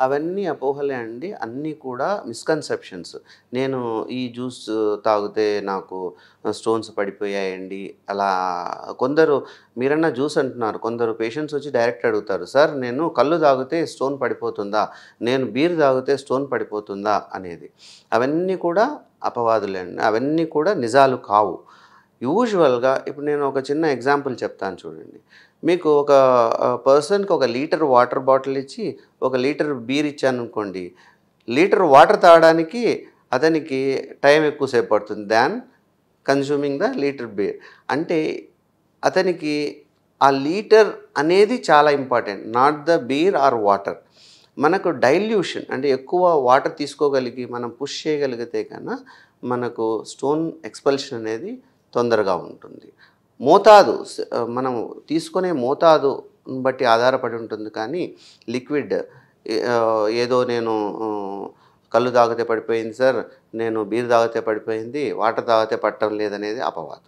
అవన్నీ అపోహలే అండి. అన్నీ కూడా మిస్‌కన్సెప్షన్స్. నేను ఈ జ్యూస్ తాగితే నాకు స్టోన్స్ పడిపోయాయండి. అలా కొందరు మీరన్న జ్యూస్ అంటున్నారు. కొందరు పేషెంట్స్ వచ్చి డైరెక్ట్ అడుగుతారు. సార్ నేను కల్లు తాగితే స్టోన్ పడిపోతుందా? నేను బీర్ తాగితే స్టోన్ పడిపోతుందా? అనేది. అవన్నీ కూడా అపవాదులే అండి. అవన్నీ కూడా నిజాలు కావు. యూజువల్‌గా ఇప్పుడు నేను ఒక చిన్న ఎగ్జాంపుల్ చెప్తాను చూడండి. మీకు ఒక పర్సన్‌కి ఒక లీటర్ వాటర్ బాటిల్ ఇచ్చి, ఒక లీటర్ బీర్ ఇచ్చాననుకోండి. లీటర్ వాటర్ తాగడానికి అతనికి టైం ఎక్కువ సేపు పడుతుంది than consuming the litre beer. అంటే అతనికి ఆ లీటర్ అనేది చాలా important. Not the beer or water. మనకు డైల్యూషన్ అంటే ఎక్కువ వాటర్ తీసుకోగలిగి మనం పుష్ చేయగలిగితే కన్నా మనకు స్టోన్ ఎక్స్‌పల్షన్ అనేది తొందరగా ఉంటుంది. మనం తీసుకునే మోతాదుని బట్టి ఆధారపడి ఉంటుంది కానీ లిక్విడ్ ఏదో నేను కల్లు తాగితే పడిపోయింది సార్, నేను బీర్ తాగితే పడిపోయింది, వాటర్ తాగితే పడటం లేదనేది అపవాదు.